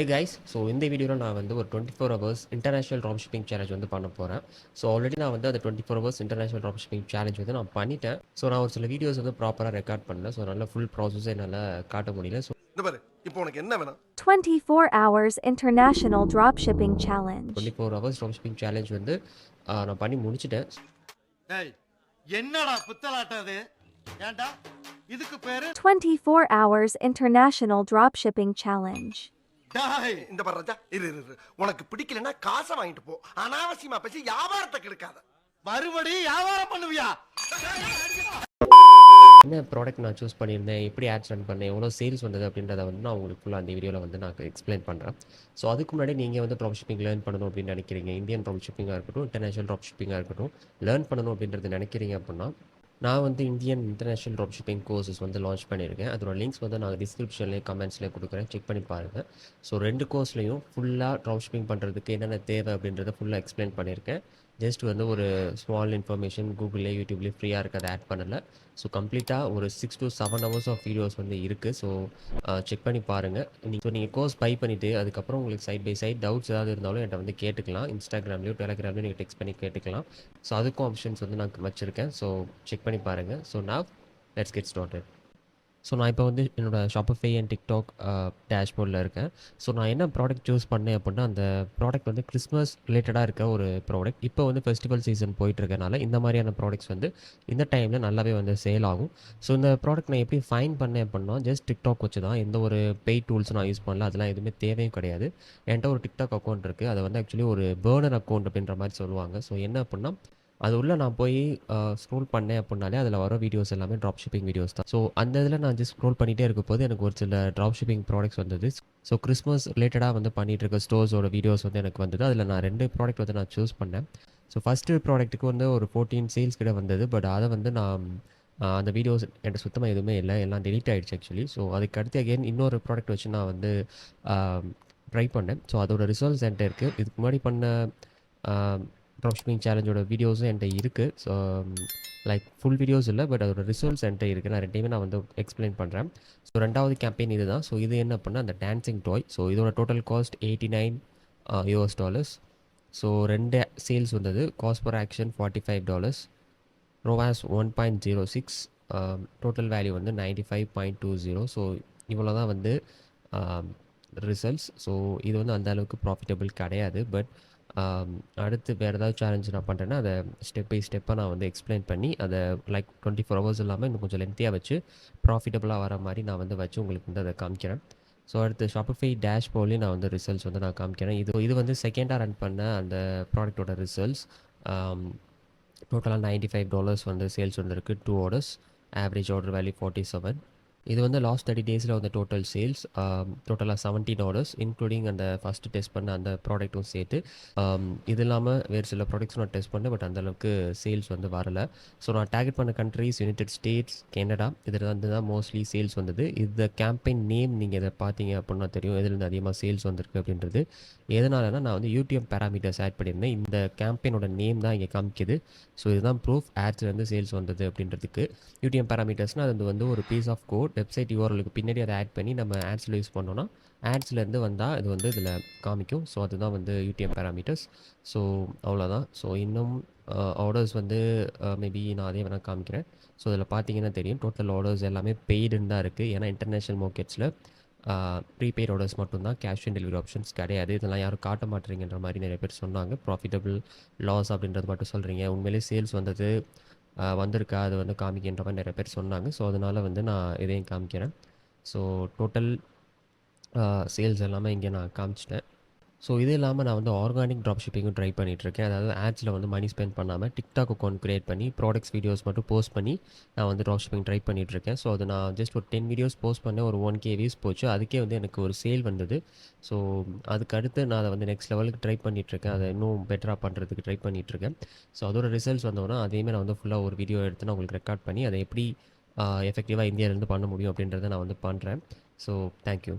Hey guys, so இந்த வீடியோவில் நான் வந்து ஒரு 24 hours international drop shipping challenge வந்து பண்ண போகிறேன். ஸோ ஆல்ரெடி நான் வந்து அந்த 24 hours international drop shipping challenge வந்து நான் பண்ணிட்டேன். ஸோ நான் ஒரு சில வீடியோஸ் வந்து ப்ராப்பராக ரெக்கார்ட் பண்ணல. ஸோ நல்ல ஃபுல் ப்ராசஸை என்னால் காட்ட முடியல. ஸோ இந்த பாரு இப்போ உனக்கு என்ன வேணும் 24 hours international dropshipping challenge. 24 hours drop shipping challenge வந்து நான் பண்ணி முடிச்சிட்டேன். டேய் என்னடா புத்தலாட்டம் அது ஏன்டா இதுக்கு பேரு 24 hours international dropshipping challenge. டேய் இந்த பாரு ராஜா இரு உனக்கு பிடிக்கலன்னா காசை வாங்கிட்டு போ அனாவசியமா பேசி வியாபாரத்தை கெடுக்காத மறுபடி வியாபாரம் பண்ணுவியா என்ன ப்ராடக்ட் நான் சூஸ் பண்ணியிருந்தேன், எப்படி ஆட்ஸ் ரன் பண்ணேன், எவ்வளோ சேல்ஸ் வந்தது அப்படின்றத வந்து நான் உங்களுக்கு ஃபுல்லாக அந்த வீடியோவில் வந்து நான் எக்ஸ்பிளைன் பண்ணுறேன். ஸோ அதுக்கு முன்னாடி நீங்கள் வந்து ட்ராப் ஷிப்பிங் லேர்ன் பண்ணணும் அப்படின்னு நினைக்கிறீங்க, இந்தியன் ட்ராப் ஷிப்பிங்காக இருக்கட்டும், இன்டர்நேஷனல் ட்ராப் ஷிப்பிங்காக இருக்கட்டும், லேர்ன் பண்ணணும் அப்படின்றது நினைக்கிறீங்க அப்படின்னா நான் வந்து Indian international drop shipping courses வந்து லான்ச் பண்ணியிருக்கேன். அதோட லிங்க்ஸ் வந்து நான் டிஸ்கிரிப்ஷன்லேயே கமெண்ட்ஸ்லேயே கொடுக்குறேன், செக் பண்ணி பாருங்கள். ஸோ 2 கோர்ஸ்லையும் ஃபுல்லாக ட்ராப் ஷிப்பிங் பண்ணுறதுக்கு என்னென்ன தேவை அப்படின்றத ஃபுல்லாக எக்ஸ்பிளைன் பண்ணியிருக்கேன். ஜஸ்ட் வந்து ஒரு ஸ்மால் இன்ஃபர்மேஷன் கூகுள்லேயே யூடியூப்லேயே ஃப்ரீயாக இருக்குது, அதை ஆட் பண்ணலை. ஸோ கம்ப்ளீட்டாக ஒரு 6 to 7 ஹவர்ஸ் ஆஃப் வீடியோஸ் வந்து இருக்குது. ஸோ செக் பண்ணி பாருங்கள். நீங்கள் கோர்ஸ் பை பண்ணிவிட்டு அதுக்கப்புறம் உங்களுக்கு சைட் பை சைட் டவுட்ஸ் ஏதாவது இருந்தாலும் என்கிட்ட வந்து கேட்டுக்கலாம். இன்ஸ்டாகிராம்லேயோ டெலிகிராம்லேயோ நீங்கள் டெக்ஸ்ட் பண்ணி கேட்டுக்கலாம். ஸோ அதுக்கும் ஆப்ஷன்ஸ் வந்து நான் வச்சுருக்கேன். ஸோ செக் பண்ணி பாருங்கள். So now let's get started. So நான் இப்போ வந்து என்னோடய ஷாப்பிஃபை அண்ட் டிக்டாக் டேஷ்போர்டில் இருக்கேன். ஸோ நான் என்ன ப்ராடக்ட் சூஸ் பண்ணேன் அப்படின்னா, அந்த ப்ராடக்ட் வந்து கிறிஸ்மஸ் ரிலேட்டடாக இருக்க ஒரு ப்ராடக்ட். இப்போ வந்து ஃபெஸ்டிவல் சீசன் போயிட்டுருக்கனால இந்த மாதிரியான ப்ராடக்ட்ஸ் வந்து இந்த டைமில் நல்லாவே வந்து சேல் ஆகும். ஸோ இந்த ப்ராடக்ட் நான் எப்படி ஃபைன் பண்ணேன் அப்படின்னா, ஜஸ்ட் டிக்டாக் வச்சு தான், எந்த ஒரு பெய்ட் டூல்ஸ் நான் யூஸ் பண்ணல, அதெல்லாம் எதுவுமே தேவையும் கிடையாது. என்கிட்ட ஒரு டிக்டாக் அக்கௌண்ட் இருக்குது, அதை வந்து ஆக்சுவலி ஒரு பர்னர் அக்கௌண்ட் அப்படின்ற மாதிரி சொல்லுவாங்க. ஸோ என்ன அப்படின்னா, அது உள்ள நான் போய் ஸ்க்ரோல் பண்ணேன் அப்படின்னாலே அதில் வர வீடியோஸ் எல்லாமே ட்ராப் ஷிப்பிங் வீடியோஸ் தான். ஸோ அந்த இதில் நான் ஜஸ்ட் ஸ்க்ரோல் பண்ணிகிட்டே இருக்கும்போது எனக்கு ஒரு சில ட்ராப் ஷிப்பிங் ப்ராடக்ட்ஸ் வந்தது. ஸோ கிறிஸ்மஸ் ரிலேட்டடாக வந்து பண்ணிகிட்டு இருக்க ஸ்டோர்ஸோட வீடியோஸ் வந்து எனக்கு வந்தது. அதில் நான் 2 ப்ராடக்ட் வந்து நான் சூஸ் பண்ணேன். ஸோ ஃபஸ்ட்டு ப்ராடக்ட்டுக்கு வந்து ஒரு 14 சேல்ஸ் கிட்ட வந்தது. பட் அதை வந்து நான் அந்த வீடியோஸ் என்கிட்ட சுத்தமாக எதுவுமே இல்லை, எல்லாம் டெலீட் ஆகிடுச்சு ஆக்சுவலி. ஸோ அதுக்கு அடுத்து அகெயின் இன்னொரு ப்ராடக்ட் வச்சு நான் வந்து ட்ரை பண்ணேன். ஸோ அதோட ரிசல்ட்ஸ் என்கிட்ட இருக்குது. இதுக்கு முன்னாடி பண்ண ட்ராப் ஷிப்பிங் சேலஞ்சோட வீடியோஸும் என்கிட்ட இருக்குது. ஸோ லைக் ஃபுல் வீடியோஸ் இல்லை, பட் அதோட ரிசல்ட்ஸ் என்கிட்ட இருக்குது. நான் 2டைமே நான் வந்து எக்ஸ்பிளைன் பண்ணுறேன். ஸோ 2வது கேம்பெயின் இது தான். ஸோ இது என்ன அப்படின்னா அந்த டான்சிங் டாய். ஸோ இதோட டோட்டல் காஸ்ட் $89. ஸோ 2 சேல்ஸ் வந்தது. Cost per action $45. ரோவாஸ் 1.06. Total value வந்து 95.20. ஸோ இவ்வளோ தான் வந்து ரிசல்ட்ஸ். ஸோ இது வந்து அந்த அளவுக்கு ப்ராஃபிட்டபிள் கிடையாது. பட் அடுத்து வேறு ஏதாவது சேலஞ்ச் நான் பண்ணுறேன்னா அதை ஸ்டெப் பை ஸ்டெப்பாக நான் வந்து எக்ஸ்பிளைன் பண்ணி அதை லைக் 24 ஹவர்ஸ் இல்லாமல் இன்னும் கொஞ்சம் லென்த்தியாக வச்சு ப்ராஃபிட்டபுளாக வர மாதிரி நான் வந்து வச்சு உங்களுக்கு வந்து அதை காமிக்கிறேன். ஸோ அடுத்து ஷாப்பிஃபை டேஷ்போர்ட்லேயும் நான் வந்து ரிசல்ட்ஸ் வந்து நான் காமிக்கிறேன். இது வந்து செகண்டாக ரன் பண்ண அந்த ப்ராடக்ட்டோட ரிசல்ட்ஸ். டோட்டலாக $95 வந்து சேல்ஸ் வந்துருக்கு. 2 ஆர்டர்ஸ், ஆவரேஜ் ஆர்டர் வேல்யூ 47. இது வந்து லாஸ்ட் 30 டேஸில் வந்து டோட்டல் சேல்ஸ் டோட்டலாக $17, இன்க்ளூடிங் அந்த ஃபஸ்ட்டு டெஸ்ட் பண்ண அந்த ப்ராடக்ட்டும் சேர்த்து. இது இல்லாமல் வேறு சில ப்ராடக்ட்ஸ் நான் டெஸ்ட் பண்ணேன், பட் அந்தளவுக்கு சேல்ஸ் வந்து வரலை. ஸோ நான் டார்கெட் பண்ண கண்ட்ரீஸ் யுனைடெட் ஸ்டேட்ஸ், கனடா, இதில் வந்து தான் மோஸ்ட்லி சேல்ஸ் வந்தது. இந்த கேம்பெயின் நேம் நீங்கள் இதை பார்த்தீங்க அப்படின்னா தெரியும் எதுலேருந்து அதிகமாக சேல்ஸ் வந்திருக்கு அப்படின்றது. எதனாலனா நான் வந்து யூடியூப் பேராமீட்டர்ஸ் ஆட் பண்ணியிருந்தேன். இந்த கேம்பெயினோட நேம் தான் இங்கே காமிக்குது. ஸோ இதுதான் ப்ரூஃப் ஆட்ஸ்லேருந்து சேல்ஸ் வந்தது அப்படின்றதுக்கு. யூடியூப் பேராமீட்டர்ஸ்னால் அது வந்து ஒரு பீஸ் ஆஃப் கோட், வெப்சைட் யூஆர்எலுக்கு பின்னாடி அதை ஆட் பண்ணி நம்ம ஆட்ஸில் யூஸ் பண்ணோன்னா ஆட்ஸ்லேருந்து வந்தால் இது வந்து இதில் காமிக்கும். ஸோ அதுதான் வந்து யூடிஎம் பேராமீட்டர்ஸ். ஸோ அவ்வளோதான். ஸோ இன்னும் ஆர்டர்ஸ் வந்து மேபி நான் அதே வேணால் காமிக்கிறேன். ஸோ இதில் பார்த்தீங்கன்னா தெரியும் டோட்டல் ஆர்டர்ஸ் எல்லாமே பெய்டுன்னு தான் இருக்குது. ஏன்னா இன்டர்நேஷ்னல் மார்க்கெட்ஸில் ப்ரீபெய்ட் ஆர்டர்ஸ் மட்டும்தான், கேஷ் ஆன் டெலிவரி ஆப்ஷன்ஸ் கிடையாது. இதெல்லாம் யாரும் காட்ட மாட்டேறீங்கன்ற மாதிரி நிறைய பேர் சொன்னாங்க. ப்ராஃபிட்டபிள் லாஸ் அப்படின்றது மட்டும் சொல்கிறீங்க, உண்மையிலே சேல்ஸ் வந்தது வந்திருக்கா அது வந்து காமிக்கின்ற மாதிரி நிறைய பேர் சொன்னாங்க. ஸோ அதனால் வந்து நான் இதையும் காமிக்கிறேன். ஸோ டோட்டல் சேல்ஸ் எல்லாமே இங்கே நான் காமிச்சிட்டேன். ஸோ இது இல்லாமல் நான் வந்து ஆர்கானிக் ட்ராப் ஷிப்பிங்கும் ட்ரை பண்ணிகிட்ருக்கேன். அதாவது ஆட்ஸில் வந்து மணி ஸ்பெண்ட் பண்ணாமல் டிக்டாக் அக்கௌண்ட் க்ரியேட் பண்ணி ப்ராடக்ட்ஸ் வீடியோஸ் மட்டும் போஸ்ட் பண்ணி நான் வந்து ட்ராப் ஷிப்பிங் ட்ரை பண்ணிகிட்ருக்கேன். ஸோ அது நான் ஜஸ்ட் ஒரு 10 வீடியோஸ் போஸ்ட் பண்ணேன், ஒரு 1K வியூஸ் போச்சு. அதுக்கே வந்து எனக்கு ஒரு சேல் வந்தது. ஸோ அதுக்கு அடுத்து நான் அதை வந்து நெக்ஸ்ட் லெவலுக்கு ட்ரை பண்ணிகிட்ருக்கேன், அதை இன்னும் பெட்டராக பண்ணுறதுக்கு ட்ரை பண்ணிகிட்ருக்கேன். ஸோ அதோட ரிசல்ட்ஸ் வந்தோன்னா அதையுமே நான் வந்து ஃபுல்லாக ஒரு வீடியோ எடுத்து நான் உங்களுக்கு ரெக்கார்ட் பண்ணி அதை எப்படி எஃபெக்டிவாக இந்தியாவிலேருந்து பண்ண முடியும் அப்படின்றத நான் வந்து பண்ணுறேன். So thank you.